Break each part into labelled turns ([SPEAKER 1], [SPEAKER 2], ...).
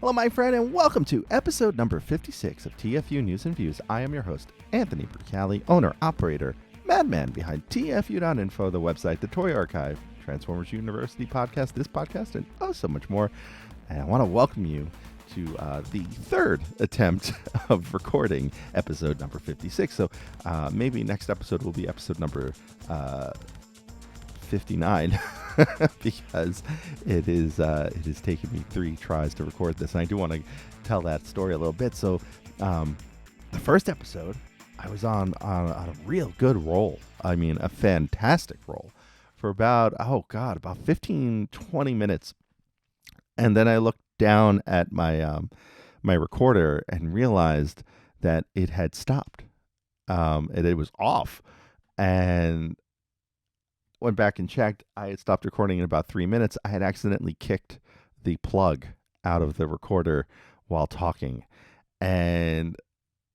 [SPEAKER 1] Hello, my friend, and welcome to episode number 56 of TFU News and Views. I am your host, Anthony Bricali, owner, operator, madman behind TFU.INFO, the website, the Toy Archive, Transformers University podcast, this podcast, and oh, so much more. And I want to welcome you to the third attempt of recording episode number 56. So maybe next episode will be episode number 59 because it is taking me 3 tries to record this, and I do want to tell that story a little bit. So the first episode I was on a real good roll. I mean, a fantastic roll for about 15-20 minutes, and then I looked down at my my recorder and realized that it had stopped. It was off, and went back and checked. I had stopped recording in about 3 minutes. I had accidentally kicked the plug out of the recorder while talking, and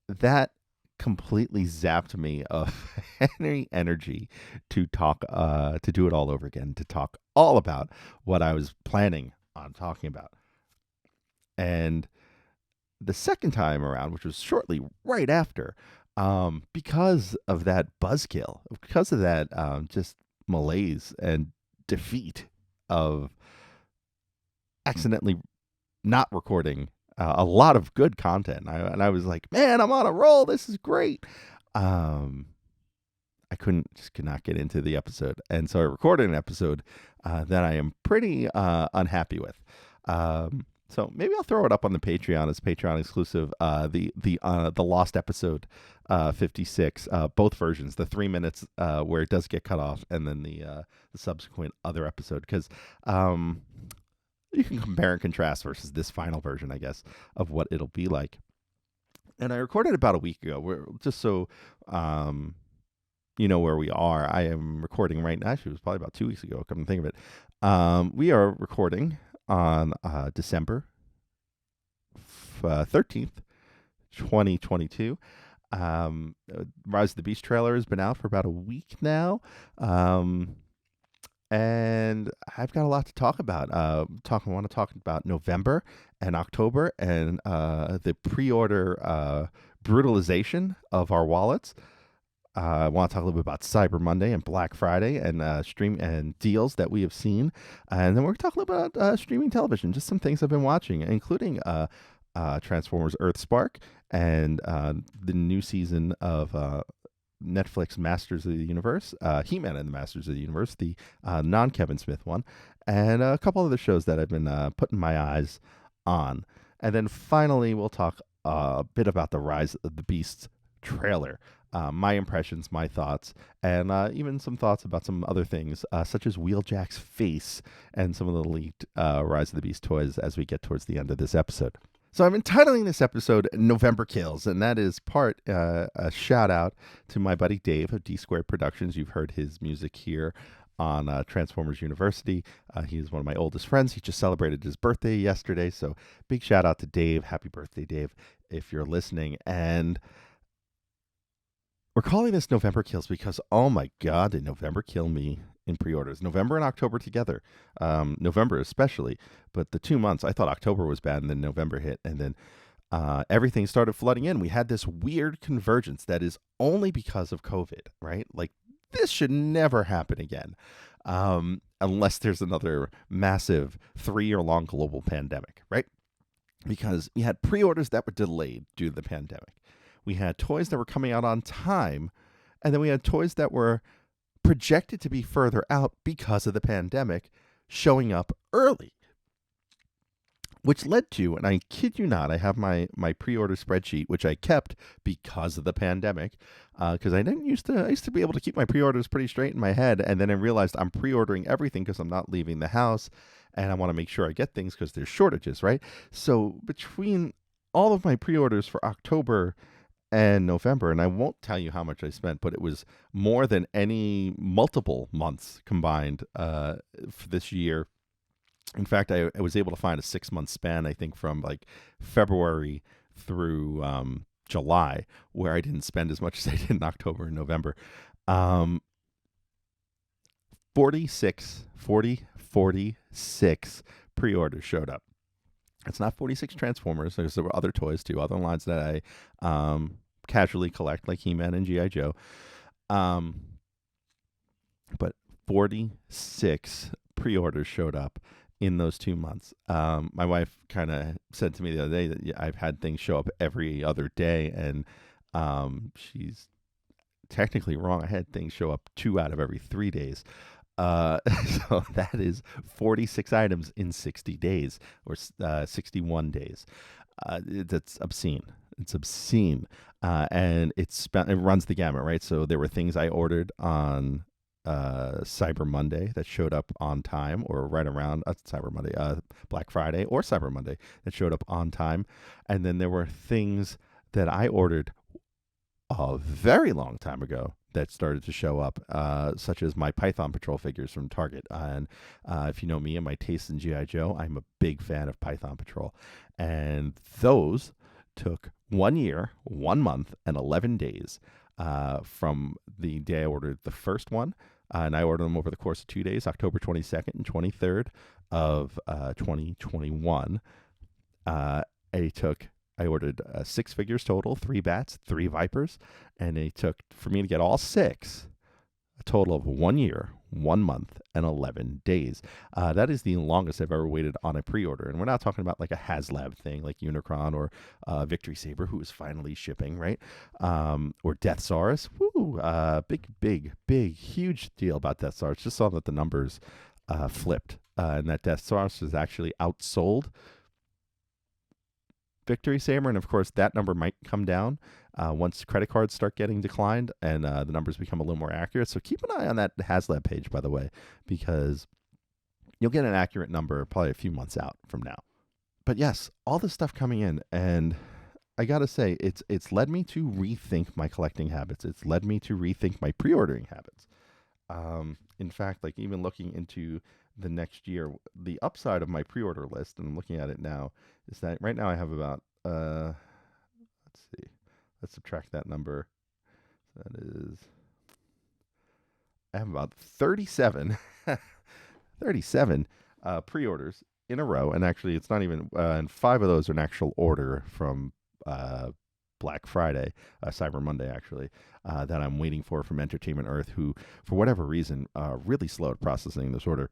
[SPEAKER 1] that completely zapped me of any energy to talk, to do it all over again, to talk all about what I was planning on talking about. And the second time around, which was shortly right after, because of that buzzkill, because of that just malaise and defeat of accidentally not recording a lot of good content. And I was like, man, I'm on a roll. This is great. I could not get into the episode. And so I recorded an episode that I am pretty unhappy with. So maybe I'll throw it up on the Patreon as Patreon exclusive. The lost episode 56, both versions, the 3 minutes where it does get cut off, and then the subsequent other episode, because you can compare and contrast versus this final version, I guess, of what it'll be like. And I recorded about a week ago. We're just so you know where we are. I am recording right now. Actually, it was probably about 2 weeks ago. Come to think of it, we are recording on December 13th, 2022. Rise of the Beast trailer has been out for about a week now. And I've got a lot to talk about. I want to talk about November and October and the pre-order brutalization of our wallets. I want to talk a little bit about Cyber Monday and Black Friday and stream and deals that we have seen. And then we're going to talk a little bit about streaming television, just some things I've been watching, including Transformers Earthspark and the new season of Netflix Masters of the Universe, He-Man and the Masters of the Universe, the non-Kevin Smith one, and a couple other shows that I've been putting my eyes on. And then finally, we'll talk a bit about the Rise of the Beasts trailer. My impressions, my thoughts, and even some thoughts about some other things, such as Wheeljack's face and some of the leaked Rise of the Beast toys as we get towards the end of this episode. So I'm entitling this episode November Kills, and that is part a shout out to my buddy Dave of D Squared Productions. You've heard his music here on Transformers University. He's one of my oldest friends. He just celebrated his birthday yesterday, so big shout out to Dave. Happy birthday, Dave, if you're listening. And we're calling this November Kills because, oh my God, did November kill me in pre-orders. November and October together. November especially, but the 2 months, I thought October was bad, and then November hit, and then everything started flooding in. We had this weird convergence that is only because of COVID, right? Like, this should never happen again, unless there's another massive 3-year-long global pandemic, right? Because we had pre-orders that were delayed due to the pandemic. We had toys that were coming out on time, and then we had toys that were projected to be further out because of the pandemic showing up early. Which led to, and I kid you not, I have my pre-order spreadsheet, which I kept because of the pandemic, because I used to be able to keep my pre-orders pretty straight in my head, and then I realized I'm pre-ordering everything because I'm not leaving the house, and I want to make sure I get things because there's shortages, right? So between all of my pre-orders for October and November, and I won't tell you how much I spent, but it was more than any multiple months combined for this year. In fact, I was able to find a 6-month span, I think, from like February through July, where I didn't spend as much as I did in October and November. 46 pre-orders showed up. It's not 46 Transformers. There were other toys too, other lines that I casually collect, like He-Man and G.I. Joe. Um, but 46 pre-orders showed up in those 2 months. My wife kind of said to me the other day that I've had things show up every other day, and she's technically wrong. I had things show up 2 out of every 3 days. Uh, so that is 46 items in 60 days or 61 days. That's obscene. It's obscene. And it runs the gamut, right? So there were things I ordered on Cyber Monday that showed up on time or right around Cyber Monday, Black Friday or Cyber Monday that showed up on time. And then there were things that I ordered a very long time ago that started to show up, such as my Python Patrol figures from Target. And if you know me and my taste in G.I. Joe, I'm a big fan of Python Patrol. And those took 1 year, 1 month, and 11 days from the day I ordered the first one. And I ordered them over the course of 2 days, October 22nd and 23rd of 2021. I ordered 6 figures total, 3 bats, 3 vipers, and it took for me to get all 6 a total of 1 year, 1 month, and 11 days. That is the longest I've ever waited on a pre-order, and we're not talking about like a HasLab thing like Unicron or Victory Saber, who is finally shipping, right? Or Death Saurus. Woo! Big, huge deal about Death Saurus. Just saw that the numbers flipped, and that Death Saurus is actually outsold Victory Saber, and of course that number might come down once credit cards start getting declined and the numbers become a little more accurate. So keep an eye on that HasLab page, by the way, because you'll get an accurate number probably a few months out from now. But yes, all this stuff coming in, and I gotta say, it's led me to rethink my collecting habits. It's led me to rethink my pre-ordering habits. In fact, like even looking into the next year, the upside of my pre-order list, and I'm looking at it now, is that right now I have about let's see, let's subtract that number. That is, I have about 37 37 pre-orders in a row, and actually it's not even and 5 of those are an actual order from Black Friday, Cyber Monday actually, that I'm waiting for from Entertainment Earth, who for whatever reason really slowed processing this order.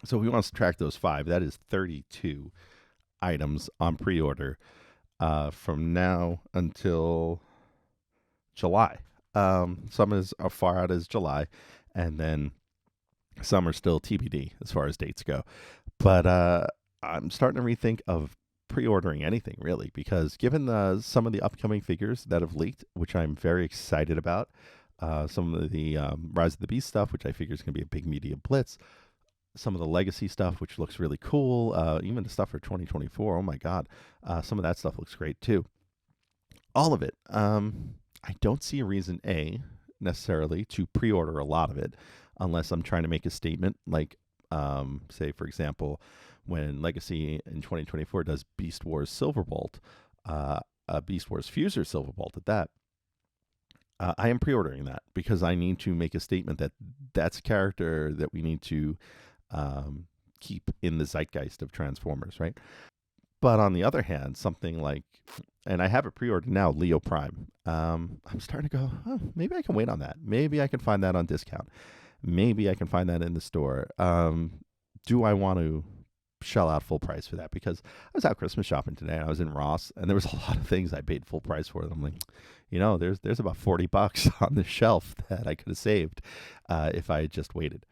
[SPEAKER 1] So if we want to subtract those 5, that is 32 items on pre-order from now until July. Some as far out as July, and then some are still TBD as far as dates go. But I'm starting to rethink of pre-ordering anything really, because given some of the upcoming figures that have leaked, which I'm very excited about, some of the Rise of the Beast stuff, which I figure is going to be a big media blitz, some of the legacy stuff, which looks really cool, even the stuff for 2024, oh my god, some of that stuff looks great too. All of it. I don't see a reason, necessarily to pre-order a lot of it, unless I'm trying to make a statement, like, say, for example, when Legacy in 2024 does Beast Wars Silverbolt, Beast Wars Fuser Silverbolt at that, I am pre-ordering that because I need to make a statement that that's a character that we need to keep in the zeitgeist of Transformers, right? But on the other hand, something like, and I have it pre-ordered now, Leo Prime. I'm starting to go, oh, maybe I can wait on that. Maybe I can find that on discount. Maybe I can find that in the store. Do I want to shell out full price for that? Because I was out Christmas shopping today, and I was in Ross, and there was a lot of things I paid full price for. I'm like, there's about $40 on the shelf that I could have saved if I had just waited.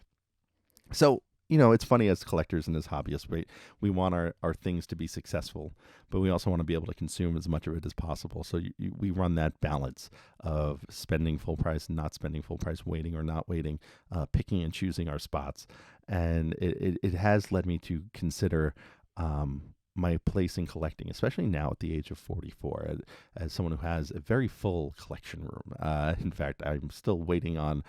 [SPEAKER 1] So, it's funny as collectors and as hobbyists, we want our things to be successful, but we also want to be able to consume as much of it as possible. So we run that balance of spending full price and not spending full price, waiting or not waiting, picking and choosing our spots. And it has led me to consider my place in collecting, especially now at the age of 44, as someone who has a very full collection room. In fact, I'm still waiting on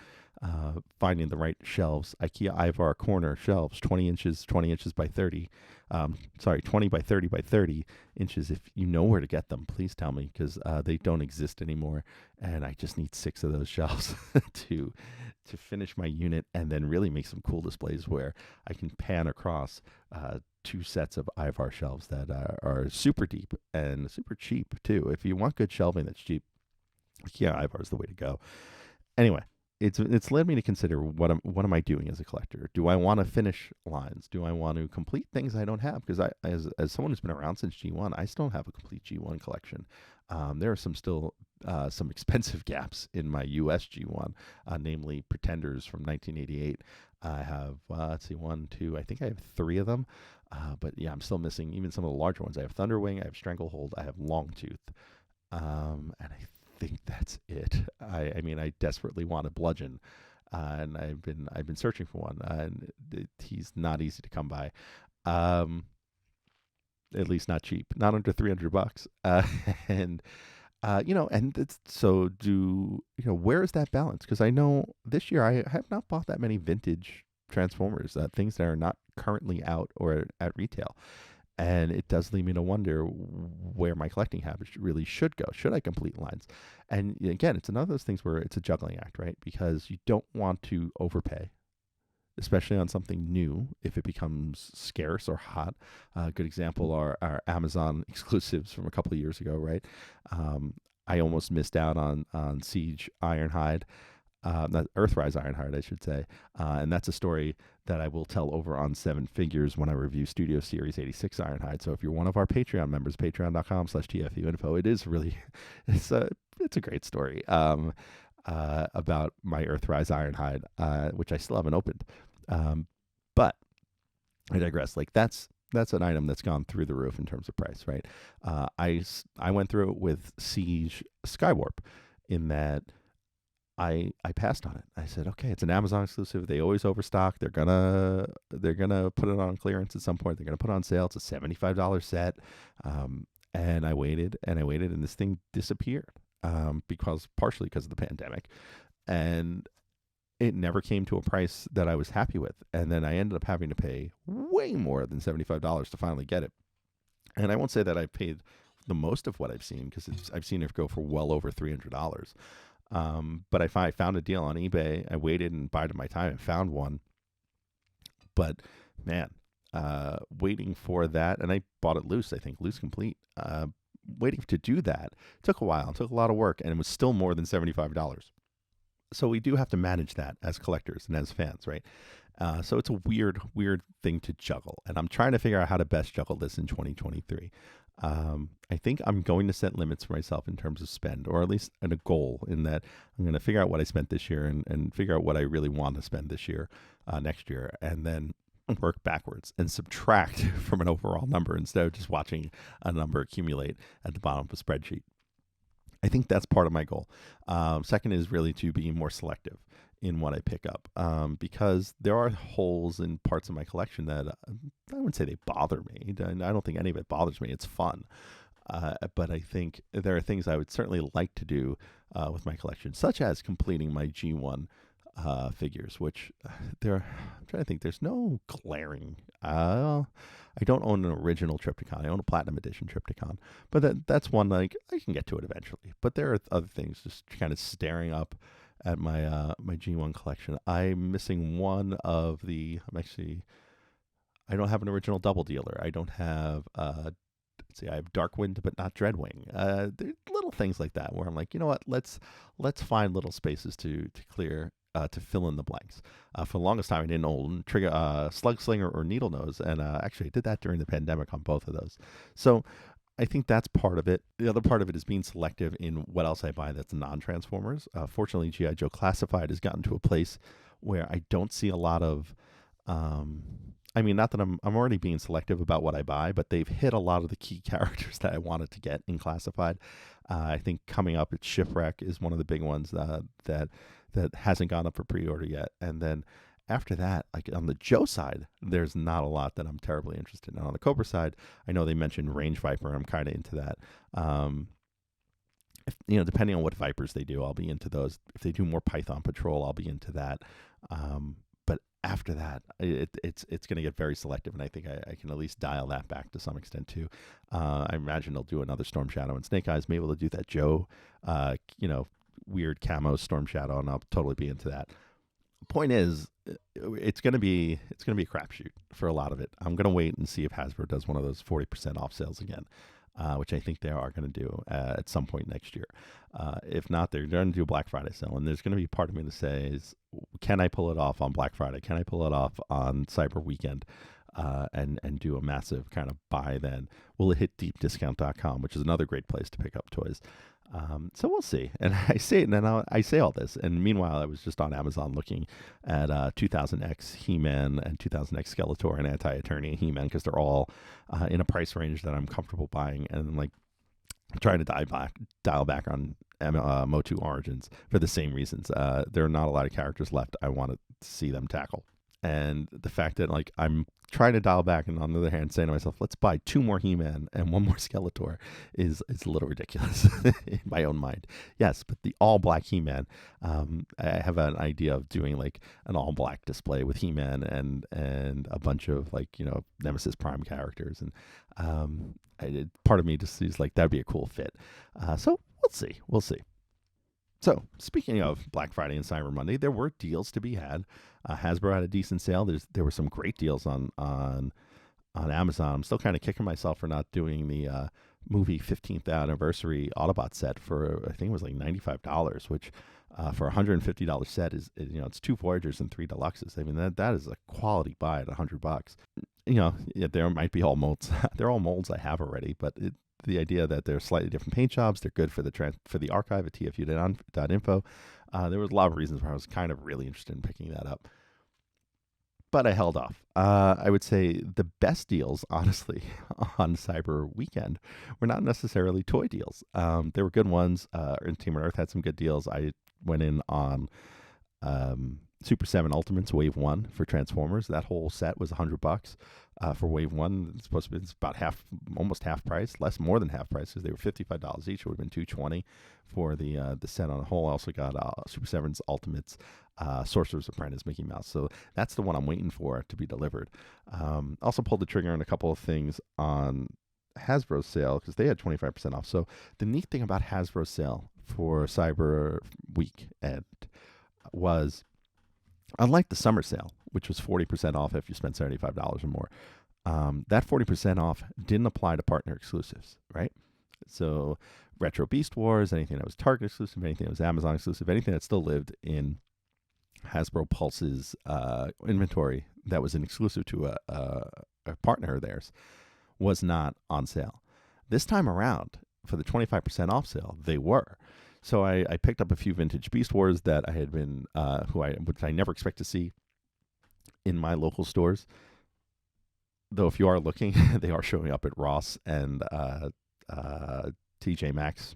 [SPEAKER 1] finding the right shelves. IKEA Ivar corner shelves, 20 inches by 30. 20 by 30 by 30 inches. If you know where to get them, please tell me, because they don't exist anymore, and I just need 6 of those shelves to to finish my unit and then really make some cool displays where I can pan across two sets of IVAR shelves that are super deep and super cheap too. If you want good shelving that's cheap, yeah, IVAR is the way to go. Anyway, it's led me to consider what am I doing as a collector? Do I want to finish lines? Do I want to complete things I don't have? Because as someone who's been around since G1, I still don't have a complete G1 collection. There are some expensive gaps in my US G1, namely Pretenders from 1988. I have let's see, one, two. I think I have three of them, but yeah, I'm still missing even some of the larger ones. I have Thunderwing, I have Stranglehold, I have Longtooth, and I think that's it. I mean, I desperately want a Bludgeon, and I've been searching for one, and he's not easy to come by. At least not cheap, not under $300. And and it's, so do where is that balance? Because I know this year I have not bought that many vintage Transformers, things that are not currently out or at retail. And it does lead me to wonder where my collecting habits really should go. Should I complete lines? And again, it's another of those things where it's a juggling act, right? Because you don't want to overpay, especially on something new if it becomes scarce or hot. A good example are our Amazon exclusives from a couple of years ago, right? I almost missed out on Siege Ironhide. Not Earthrise Ironheart, I should say. And that's a story that I will tell over on Seven Figures when I review Studio Series 86 Ironhide. So if you're one of our Patreon members, patreon.com/TFU.INFO, it is really, it's a great story about my Earthrise Ironhide, which I still haven't opened. But I digress. Like that's an item that's gone through the roof in terms of price, right? I went through it with Siege Skywarp in that I passed on it. I said, okay, it's an Amazon exclusive. They always overstock. They're gonna put it on clearance at some point. They're gonna put it on sale. It's a $75 set. And I waited and I waited, and this thing disappeared partially because of the pandemic, and it never came to a price that I was happy with. And then I ended up having to pay way more than $75 to finally get it. And I won't say that I paid the most of what I've seen, because I've seen it go for well over $300. But I found a deal on eBay. I waited and bided my time and found one. But man, waiting for that, and I bought it loose, I think, loose complete. Waiting to do that took a while, took a lot of work, and it was still more than $75. So we do have to manage that as collectors and as fans, right? So it's a weird thing to juggle, and I'm trying to figure out how to best juggle this in 2023. I think I'm going to set limits for myself in terms of spend, or at least a goal in that I'm going to figure out what I spent this year and figure out what I really want to spend this year, next year, and then work backwards and subtract from an overall number instead of just watching a number accumulate at the bottom of a spreadsheet. I think that's part of my goal. Second is really to be more selective in what I pick up, because there are holes in parts of my collection that I wouldn't say they bother me. I don't think any of it bothers me. It's fun. But I think there are things I would certainly like to do with my collection, such as completing my G1 figures, which I'm trying to think. There's no glaring. I don't own an original Trypticon. I own a Platinum Edition Trypticon, but that's one, like, I can get to it eventually. But there are other things just kind of staring up at my my G1 collection. I'm missing one of the. I don't have an original Double Dealer. I don't have. Let's see, I have Darkwind, but not Dreadwing. There are little things like that where I'm like, you know what? Let's find little spaces to clear. To fill in the blanks. For the longest time, I didn't own Slug Slinger or Needle Nose, and actually I did that during the pandemic on both of those. So I think that's part of it. The other part of it is being selective in what else I buy that's non-Transformers. Fortunately, G.I. Joe Classified has gotten to a place where I don't see a lot of... I mean, not that I'm already being selective about what I buy, but they've hit a lot of the key characters that I wanted to get in Classified. I think coming up, it's Shipwreck is one of the big ones that hasn't gone up for pre-order yet. And then after that, like on the Joe side, there's not a lot that I'm terribly interested in. On the Cobra side, I know they mentioned Range Viper. I'm kind of into that. Depending on what Vipers they do, I'll be into those. If they do more Python Patrol, I'll be into that. But after that, it's going to get very selective, and I think I can at least dial that back to some extent too. I imagine they'll do another Storm Shadow, and Snake Eyes may be able to do that Joe, weird camo Storm Shadow, and I'll totally be into that. Point is, it's gonna be a crapshoot for a lot of it. I'm gonna wait and see if Hasbro does one of those 40% off sales again, which I think they are gonna do at some point next year. If not, they're gonna do a Black Friday sale, and there's gonna be part of me that says, can I pull it off on Black Friday? Can I pull it off on Cyber Weekend? And do a massive kind of buy then? Will it hit deepdiscount.com, which is another great place to pick up toys? So we'll see. And I say it, and then I say all this. And meanwhile, I was just on Amazon looking at 2000X He-Man and 2000X Skeletor and Anti-Eternia He-Man, because they're all in a price range that I'm comfortable buying. And I'm like trying to dial back on Motu Origins for the same reasons. There are not a lot of characters left I want to see them tackle. And the fact that like I'm trying to dial back, and on the other hand saying to myself, let's buy 2 more He-Man and 1 more Skeletor is a little ridiculous in my own mind. Yes, but the all-black He-Man, I have an idea of doing like an all-black display with He-Man and a bunch of like, Nemesis Prime characters. And part of me just sees like that'd be a cool fit. So we'll see. So, speaking of Black Friday and Cyber Monday, there were deals to be had. Hasbro had a decent sale. There were some great deals on Amazon. I'm still kind of kicking myself for not doing the movie 15th anniversary Autobot set for, I think it was like $95, which for a $150 set is it's 2 Voyagers and 3 Deluxes. I mean, that is a quality buy at $100. There might be all molds. They're all molds I have already, but the idea that they're slightly different paint jobs, they're good for the archive at TFU.INFO. There was a lot of reasons why I was kind of really interested in picking that up, but I held off. I would say the best deals, honestly, on Cyber Weekend were not necessarily toy deals. There were good ones. Team Earth had some good deals. I went in on Super 7 Ultimates Wave 1 for Transformers. That whole set was $100 for Wave 1. It's about almost half price, more than half price, because they were $55 each. It would have been $220 for the set on a whole. I also got Super 7's Ultimates, Sorcerer's Apprentice, Mickey Mouse. So that's the one I'm waiting for to be delivered. Also pulled the trigger on a couple of things on Hasbro's sale, because they had 25% off. So the neat thing about Hasbro's sale for Cyber Week was, unlike the summer sale, which was 40% off if you spent $75 or more, that 40% off didn't apply to partner exclusives, right? So Retro Beast Wars, anything that was Target exclusive, anything that was Amazon exclusive, anything that still lived in Hasbro Pulse's inventory that was an exclusive to a partner of theirs was not on sale. This time around, for the 25% off sale, they were. So I picked up a few vintage Beast Wars that I had been, which I never expect to see in my local stores. Though if you are looking, they are showing up at Ross and TJ Maxx,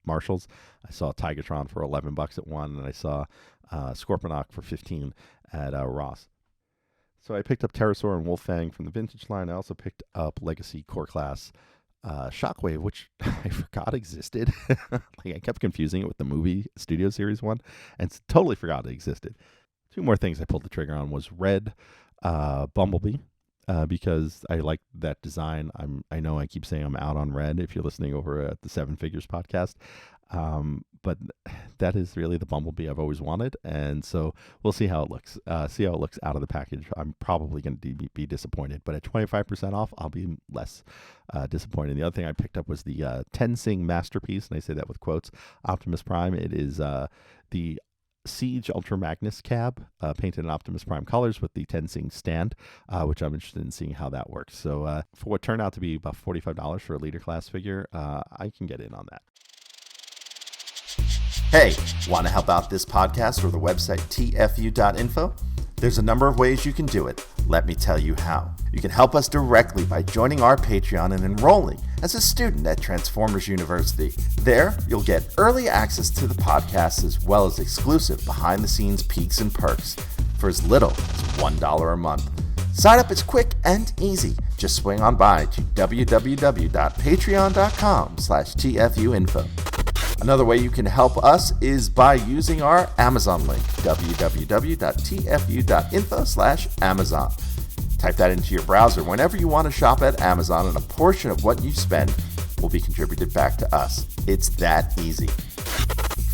[SPEAKER 1] Marshalls. I saw Tigatron for $11 at one, and I saw Scorponok for $15 at Ross. So I picked up Pterosaur and Wolfang from the vintage line. I also picked up Legacy Core Class Shockwave, which I forgot existed. I kept confusing it with the movie Studio Series one, and totally forgot it existed. 2 more things I pulled the trigger on was Red Bumblebee, because I like that design. I know I keep saying I'm out on Red if you're listening over at the 7 Figures podcast, but that is really the Bumblebee I've always wanted, and so we'll see how it looks. See how it looks out of the package. I'm probably going to be disappointed, but at 25% off, I'll be less disappointed. The other thing I picked up was the Tensing Masterpiece, and I say that with quotes, Optimus Prime. It is the Siege Ultra Magnus cab, painted in Optimus Prime colors with the Tensing stand, which I'm interested in seeing how that works. So for what turned out to be about $45 for a leader class figure, I can get in on that.
[SPEAKER 2] Hey, want to help out this podcast or the website TFU.INFO? There's a number of ways you can do it. Let me tell you how. You can help us directly by joining our Patreon and enrolling as a student at Transformers University. There, you'll get early access to the podcast as well as exclusive behind-the-scenes peeks and perks for as little as $1 a month. Sign up is quick and easy. Just swing on by to www.patreon.com/TFUINFO. Another way you can help us is by using our Amazon link, www.tfu.info/Amazon. Type that into your browser whenever you want to shop at Amazon, and a portion of what you spend will be contributed back to us. It's that easy.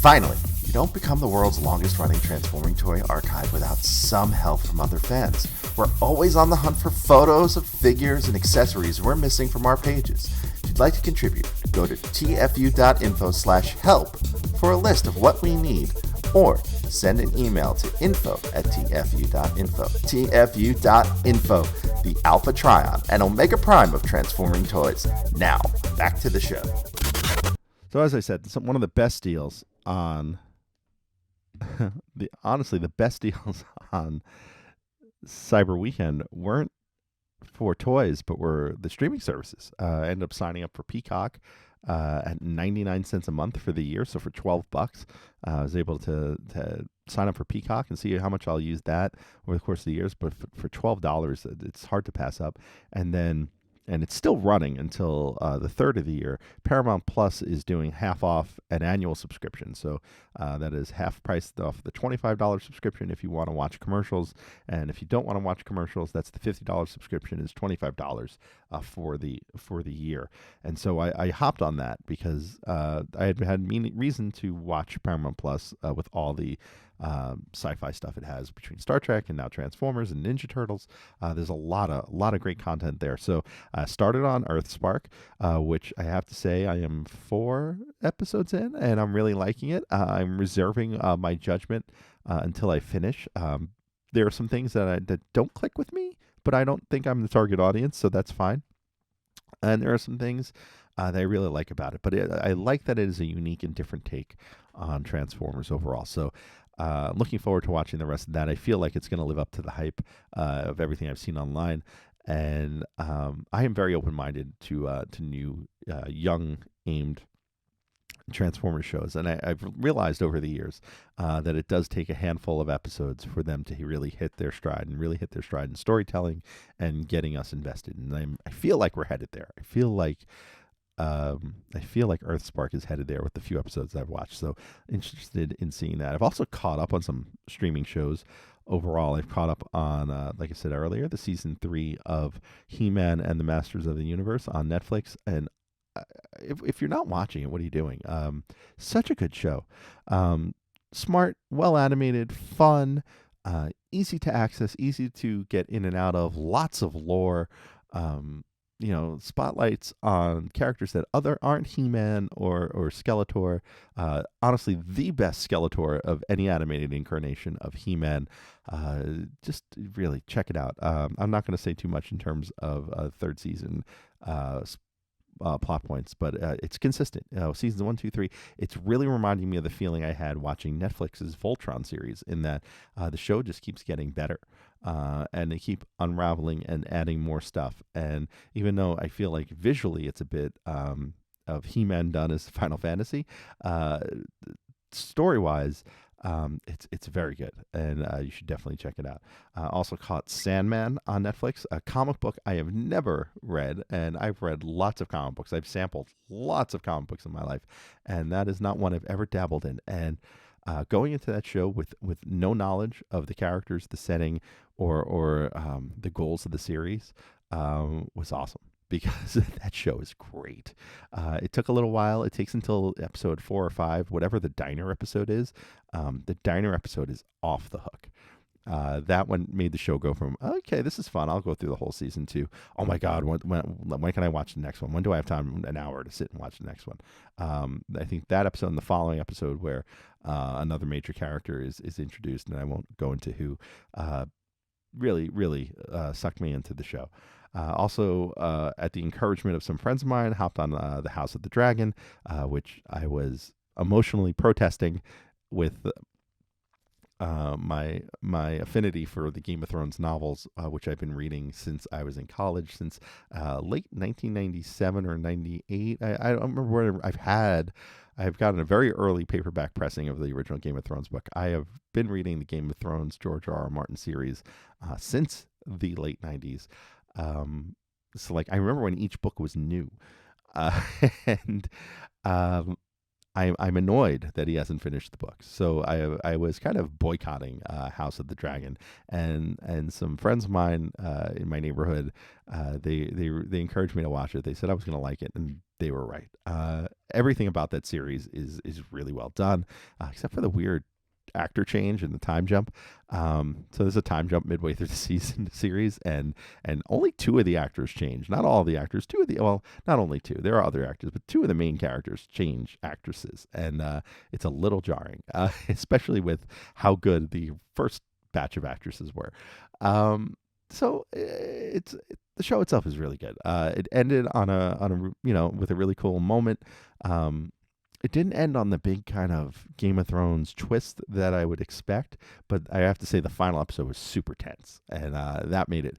[SPEAKER 2] Finally, you don't become the world's longest running transforming toy archive without some help from other fans. We're always on the hunt for photos of figures and accessories we're missing from our pages. If you'd like to contribute, go to tfu.info/help for a list of what we need, or send an email to info@tfu.info. tfu.info, the Alpha Trion and Omega Prime of transforming toys. Now, back to the show.
[SPEAKER 1] So as I said, one of the best deals on the best deals on Cyber Weekend weren't for toys, but were the streaming services. I ended up signing up for Peacock at 99 cents a month for the year. So for $12, I was able to sign up for Peacock and see how much I'll use that over the course of the years. But for $12, it's hard to pass up. And it's still running until the third of the year. Paramount Plus is doing half off an annual subscription. So that is half price off the $25 subscription if you want to watch commercials. And if you don't want to watch commercials, that's the $50 subscription is $25 for the year. And so I hopped on that because I had reason to watch Paramount Plus with all the sci-fi stuff it has between Star Trek and now Transformers and Ninja Turtles. There's a lot of great content there. So I started on Earthspark, which I have to say I am 4 episodes in, and I'm really liking it. I'm reserving my judgment until I finish. There are some things that don't click with me, but I don't think I'm the target audience, so that's fine. And there are some things that I really like about it. But I like that it is a unique and different take on Transformers overall. So looking forward to watching the rest of that. I feel like it's going to live up to the hype of everything I've seen online. And I am very open-minded to new, young, aimed Transformers shows. And I've realized over the years that it does take a handful of episodes for them to really hit their stride in storytelling and getting us invested. And I feel like we're headed there. I feel like Earthspark is headed there with the few episodes I've watched. So interested in seeing that. I've also caught up on some streaming shows. Overall, I've caught up on, like I said earlier, the season 3 of He-Man and the Masters of the Universe on Netflix. And if you're not watching it, what are you doing? Such a good show. Smart, well animated, fun, easy to access, easy to get in and out of. Lots of lore. Spotlights on characters that aren't He-Man or Skeletor. Honestly, the best Skeletor of any animated incarnation of He-Man. Just really check it out. I'm not going to say too much in terms of third season plot points, but it's consistent. Seasons 1, 2, 3. It's really reminding me of the feeling I had watching Netflix's Voltron series, in that the show just keeps getting better. And they keep unraveling and adding more stuff. And even though I feel like visually it's a bit of He-Man done as Final Fantasy, story-wise, it's very good, and you should definitely check it out. Also caught Sandman on Netflix, a comic book I have never read, and I've read lots of comic books. I've sampled lots of comic books in my life, and that is not one I've ever dabbled in. And going into that show with no knowledge of the characters, the setting, or the goals of the series was awesome, because that show is great. It took a little while. It takes until episode 4 or 5, whatever the diner episode is. The diner episode is off the hook. That one made the show go from, okay, this is fun, I'll go through the whole season, to, oh my God, when can I watch the next one? When do I have time? An hour to sit and watch the next one. I think that episode and the following episode, where another major character is introduced, and I won't go into who, really sucked me into the show. Also, at the encouragement of some friends of mine, hopped on the House of the Dragon, which I was emotionally protesting with my affinity for the Game of Thrones novels, which I've been reading since I was in college, since late 1997 or 98. I don't remember where I've gotten a very early paperback pressing of the original Game of Thrones book. I have been reading the Game of Thrones George R. R. Martin series since the late 90s. So like, I remember when each book was new. And I'm annoyed that he hasn't finished the books. So I was kind of boycotting House of the Dragon, and some friends of mine in my neighborhood, they encouraged me to watch it. They said I was going to like it, and they were right. Everything about that series is really well done, except for the weird actor change and the time jump. So there's a time jump midway through the series, and only two of the actors change. Not all of the actors. Not only two. There are other actors, but two of the main characters change actresses, and it's a little jarring, especially with how good the first batch of actresses were. The show itself is really good. It ended on a with a really cool moment. It didn't end on the big kind of Game of Thrones twist that I would expect, but I have to say the final episode was super tense, and that made it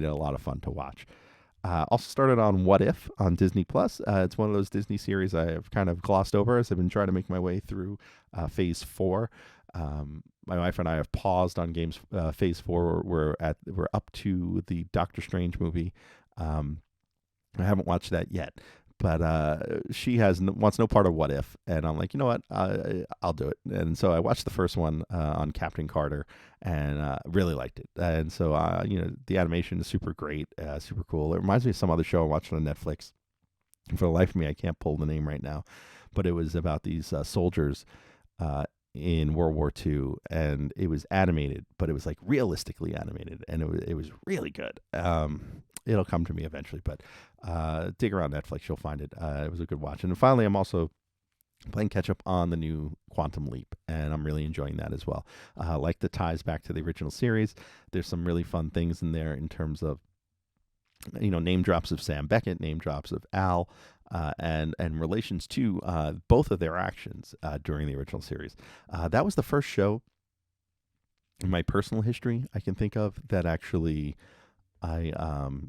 [SPEAKER 1] a lot of fun to watch. Also started on What If on Disney Plus. It's one of those Disney series I have kind of glossed over as I've been trying to make my way through Phase 4. My wife and I have paused on Phase 4. We're up to the Doctor Strange movie. I haven't watched that yet, but she wants no part of What If, and I'm like, you know what, I'll do it. And so I watched the first one on Captain Carter, and really liked it. And so the animation is super great, super cool. It reminds me of some other show I watched on Netflix. For the life of me, I can't pull the name right now, but it was about these soldiers in World War II, and it was animated, but it was like realistically animated, and it was really good. It'll come to me eventually, but dig around Netflix, you'll find it. It was a good watch. And then finally, I'm also playing catch up on the new Quantum Leap, and I'm really enjoying that as well. Like the ties back to the original series. There's some really fun things in there in terms of name drops of Sam Beckett, name drops of Al, and relations to both of their actions during the original series. That was the first show in my personal history I can think of that actually I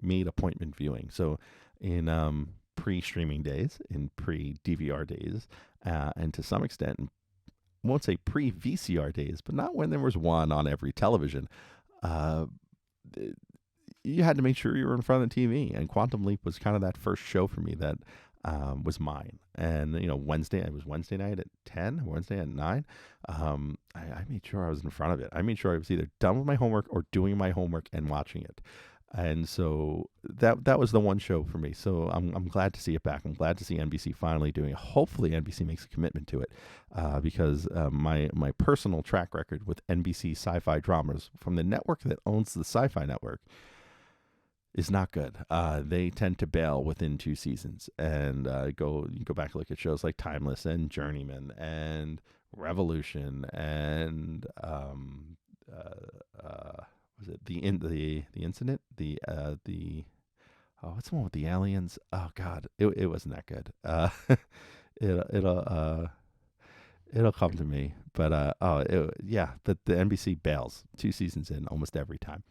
[SPEAKER 1] made appointment viewing. So in pre-streaming days, in pre-DVR days, and to some extent, I won't say pre-VCR days, but not when there was one on every television. You had to make sure you were in front of the TV, and Quantum Leap was kind of that first show for me that was mine. And it was Wednesday night at 10, Wednesday at 9. I made sure I was in front of it. I made sure I was either done with my homework or doing my homework and watching it. And so that was the one show for me. So I'm glad to see it back. I'm glad to see NBC finally doing it. Hopefully NBC makes a commitment to it, because my personal track record with NBC sci-fi dramas from the network that owns the Sci-Fi Network is not good. They tend to bail within 2 seasons, and you go back and look at shows like Timeless and Journeyman and Revolution and was it the incident, what's the one with the aliens? Oh God, it wasn't that good. It'll come to me, but but the NBC bails 2 seasons in almost every time.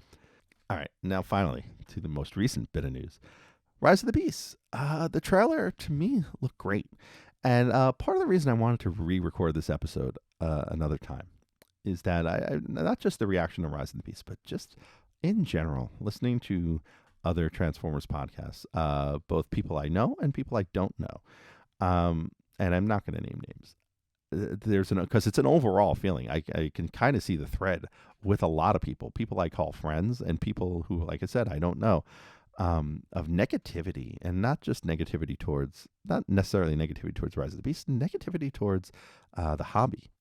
[SPEAKER 1] All right, now finally to the most recent bit of news. Rise of the Beasts. The trailer to me looked great. And part of the reason I wanted to re-record this episode another time is that I not just the reaction to Rise of the Beasts, but just in general, listening to other Transformers podcasts, both people I know and people I don't know. And I'm not going to name names. Because it's an overall feeling. I can kind of see the thread with a lot of people I call friends and people who, like I said, I don't know, of negativity, and not necessarily negativity towards Rise of the Beast, negativity towards the hobby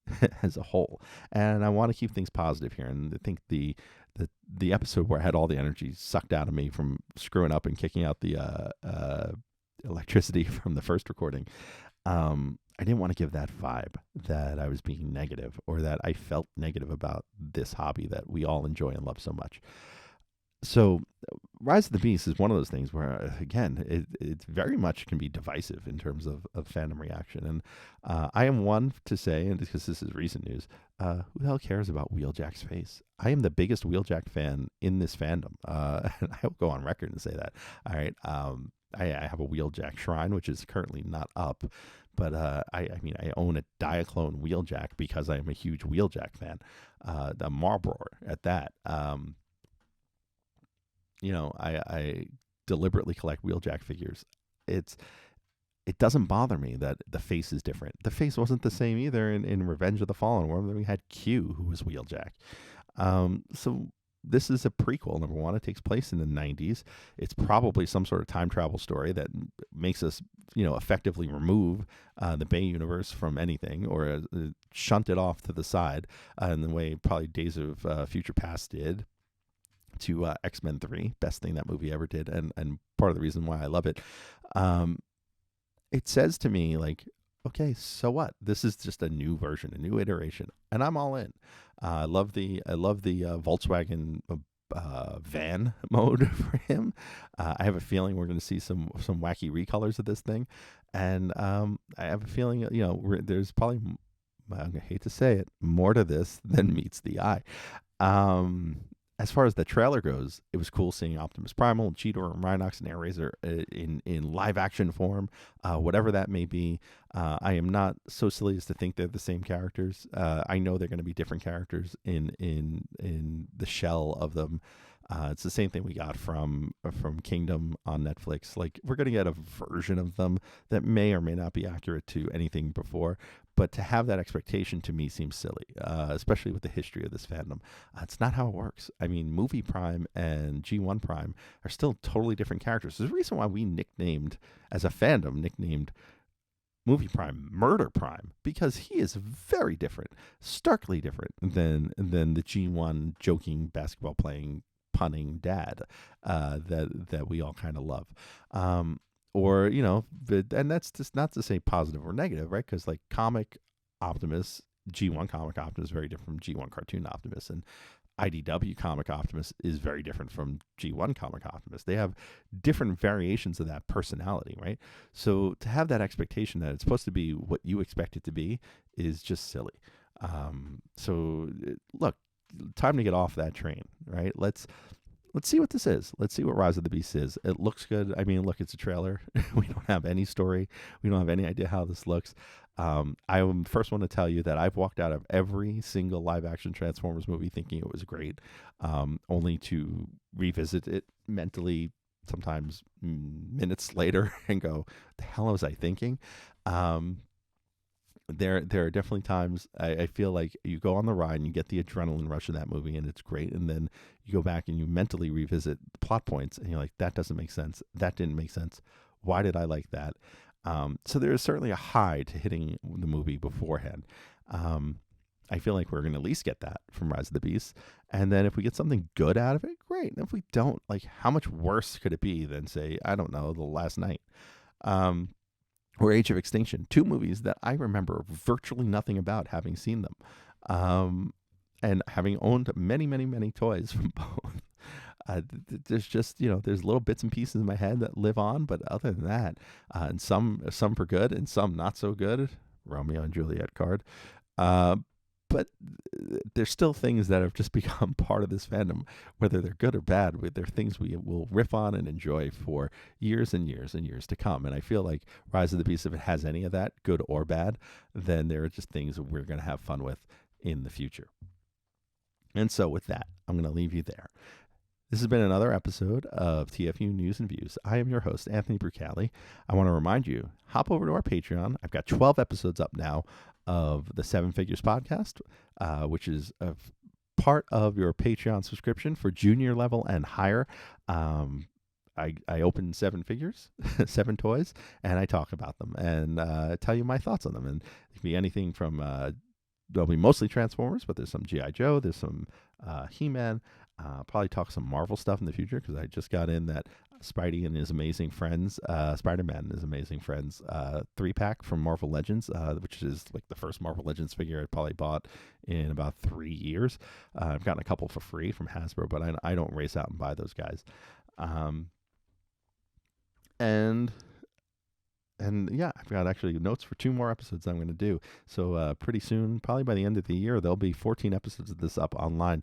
[SPEAKER 1] as a whole. And I want to keep things positive here. And I think the episode where I had all the energy sucked out of me from screwing up and kicking out the electricity from the first recording, I didn't want to give that vibe that I was being negative, or that I felt negative about this hobby that we all enjoy and love so much. So Rise of the Beast is one of those things where, again, it very much can be divisive in terms of fandom reaction. And I am one to say, and because this is recent news, who the hell cares about Wheeljack's face? I am the biggest Wheeljack fan in this fandom. And I will go on record and say that. All right. I have a Wheeljack shrine, which is currently not up. But I own a Diaclone Wheeljack because I am a huge Wheeljack fan. The Marlboro at that. I deliberately collect Wheeljack figures. it doesn't bother me that the face is different. The face wasn't the same either in Revenge of the Fallen, where we had Q, who was Wheeljack. So this is a prequel. Number one, it takes place in the 90s. It's probably some sort of time travel story that makes us, effectively remove the Bay universe from anything, or shunt it off to the side in the way probably Days of Future Past did to X-Men 3. Best thing that movie ever did, and part of the reason why I love it. It says to me, like, okay, so what? This is just a new version, a new iteration, and I'm all in. I love the Volkswagen van mode for him. I have a feeling we're going to see some wacky recolors of this thing, and I have a feeling there's probably, I hate to say it, more to this than meets the eye. As far as the trailer goes, it was cool seeing Optimus Primal and Cheetor and Rhinox and Airazor in live action form, whatever that may be. I am not so silly as to think they're the same characters. I know they're going to be different characters in the shell of them. It's the same thing we got from Kingdom on Netflix. Like, we're going to get a version of them that may or may not be accurate to anything before. But to have that expectation, to me, seems silly, especially with the history of this fandom. It's not how it works. I mean, Movie Prime and G1 Prime are still totally different characters. There's a reason why we as a fandom, nicknamed Movie Prime Murder Prime, because he is very different, starkly different than the G1 joking, basketball playing, punning dad that we all kind of love. And that's just not to say positive or negative, right? Because like comic Optimus, G1 comic Optimus is very different from G1 cartoon Optimus, and IDW comic Optimus is very different from G1 comic Optimus. They have different variations of that personality, right? So to have that expectation that it's supposed to be what you expect it to be is just silly. Look, time to get off that train, right? Let's see what this is. Let's see what Rise of the Beast is. It looks good. I mean, look, it's a trailer. We don't have any story. We don't have any idea how this looks. I am the first one to tell you that I've walked out of every single live-action Transformers movie thinking it was great, only to revisit it mentally sometimes minutes later and go, the hell was I thinking? There are definitely times I feel like you go on the ride and you get the adrenaline rush of that movie and it's great, and then you go back and you mentally revisit the plot points and you're like, that doesn't make sense, that didn't make sense, why did I like that? So there is certainly a high to hitting the movie beforehand. I feel like we're going to at least get that from Rise of the Beast, and then if we get something good out of it, great. And if we don't, like, how much worse could it be than, say, I don't know, The Last Night? Or Age of Extinction, two movies that I remember virtually nothing about, having seen them, and having owned many, many, many toys from both. There's just, there's little bits and pieces in my head that live on, but other than that, and some for good and some not so good, Romeo and Juliet card. But there's still things that have just become part of this fandom, whether they're good or bad. They're things we will riff on and enjoy for years and years and years to come. And I feel like Rise of the Beast, if it has any of that, good or bad, then there are just things that we're going to have fun with in the future. And so with that, I'm going to leave you there. This has been another episode of TFU News and Views. I am your host, Anthony Brucali. I want to remind you, hop over to our Patreon. I've got 12 episodes up now of the Seven Figures podcast, which is a part of your Patreon subscription for junior level and higher. I open seven figures, 7 toys, and I talk about them and tell you my thoughts on them. And it can be anything from, there'll be mostly Transformers, but there's some G.I. Joe, there's some He-Man. Probably talk some Marvel stuff in the future, because I just got in that Spidey and His Amazing Friends, Spider-Man and His Amazing Friends 3-pack from Marvel Legends, which is like the first Marvel Legends figure I probably bought in about 3 years. I've gotten a couple for free from Hasbro, but I don't race out and buy those guys. And yeah, I've got actually notes for 2 more episodes I'm going to do. So pretty soon, probably by the end of the year, there'll be 14 episodes of this up online.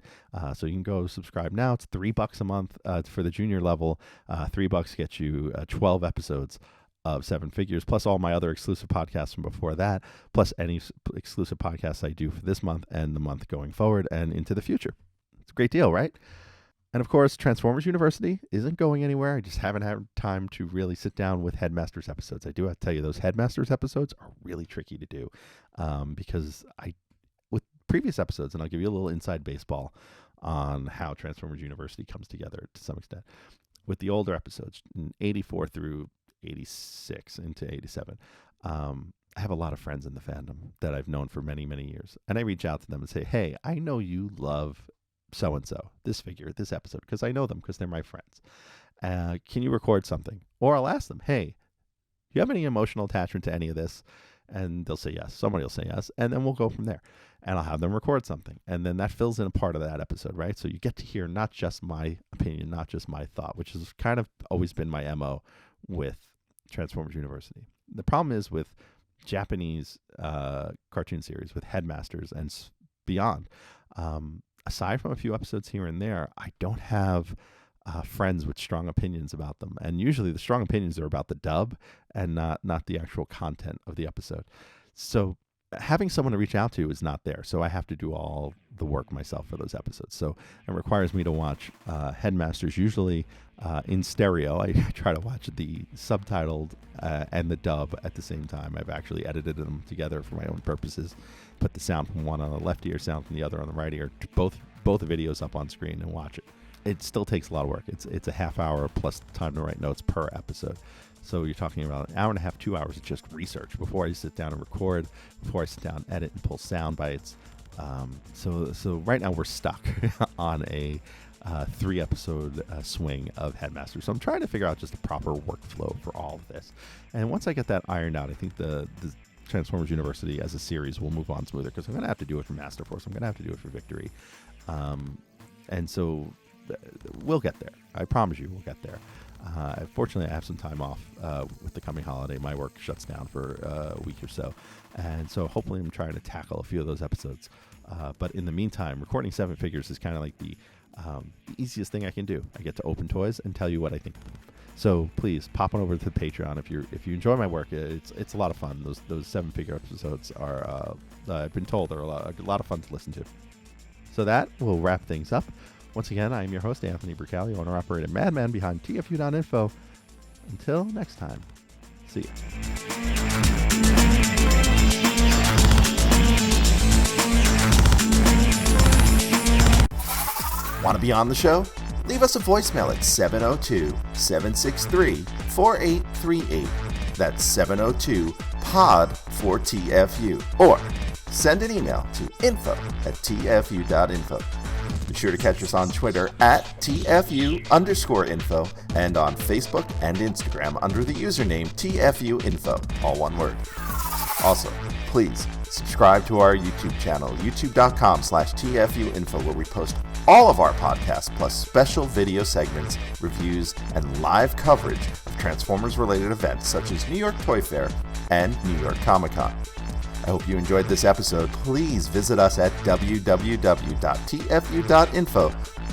[SPEAKER 1] So you can go subscribe now. It's $3 a month for the junior level. $3 gets you 12 episodes of Seven Figures, plus all my other exclusive podcasts from before that, plus any exclusive podcasts I do for this month and the month going forward and into the future. It's a great deal, right? And of course, Transformers University isn't going anywhere. I just haven't had time to really sit down with Headmasters episodes. I do have to tell you, those Headmasters episodes are really tricky to do because with previous episodes, and I'll give you a little inside baseball on how Transformers University comes together to some extent. With the older episodes, in 84 through 86 into 87, I have a lot of friends in the fandom that I've known for many, many years. And I reach out to them and say, hey, I know you love so-and-so, this figure, this episode, because I know them because they're my friends. Can you record something? Or I'll ask them, hey, do you have any emotional attachment to any of this? And they'll say yes. Somebody will say yes. And then we'll go from there. And I'll have them record something. And then that fills in a part of that episode, right? So you get to hear not just my opinion, not just my thought, which has kind of always been my MO with Transformers University. The problem is with Japanese cartoon series, with Headmasters and beyond, aside from a few episodes here and there, I don't have friends with strong opinions about them. And usually the strong opinions are about the dub and not the actual content of the episode. So having someone to reach out to is not there. So I have to do all the work myself for those episodes. So it requires me to watch Headmasters usually in stereo. I try to watch the subtitled and the dub at the same time. I've actually edited them together for my own purposes. Put the sound from one on the left ear, sound from the other on the right ear. Both videos up on screen and watch it. It still takes a lot of work. It's a half hour plus time to write notes per episode. So you're talking about an hour and a half, 2 hours of just research before I sit down and record, before I sit down and edit and pull sound bites. So right now we're stuck on a 3-episode swing of Headmasters. So I'm trying to figure out just a proper workflow for all of this. And once I get that ironed out, I think the Transformers University as a series will move on smoother because I'm going to have to do it for Master Force. I'm going to have to do it for Victory. And so we'll get there. I promise you we'll get there. Fortunately, I have some time off with the coming holiday. My work shuts down for a week or so. And so hopefully I'm trying to tackle a few of those episodes. But in the meantime, recording 7 figures is kind of like the easiest thing I can do. I get to open toys and tell you what I think of them. So please pop on over to the Patreon if you enjoy my work. It's a lot of fun. Those 7 figure episodes are I've been told are a lot of fun to listen to. So that will wrap things up. Once again, I am your host, Anthony Bricali, owner-operator Madman behind TFU.INFO. Until next time, see ya.
[SPEAKER 2] Want to be on the show? Leave us a voicemail at 702-763-4838. That's 702-POD-4TFU. Or send an email to info@tfu.info. Be sure to catch us on Twitter at TFU_info and on Facebook and Instagram under the username TFU.INFO, all one word. Also, please subscribe to our YouTube channel, youtube.com/TFU.INFO, where we post all of our podcasts, plus special video segments, reviews, and live coverage of Transformers-related events such as New York Toy Fair and New York Comic-Con. I hope you enjoyed this episode. Please visit us at www.tfu.info,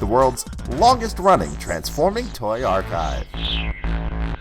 [SPEAKER 2] the world's longest-running transforming toy archive.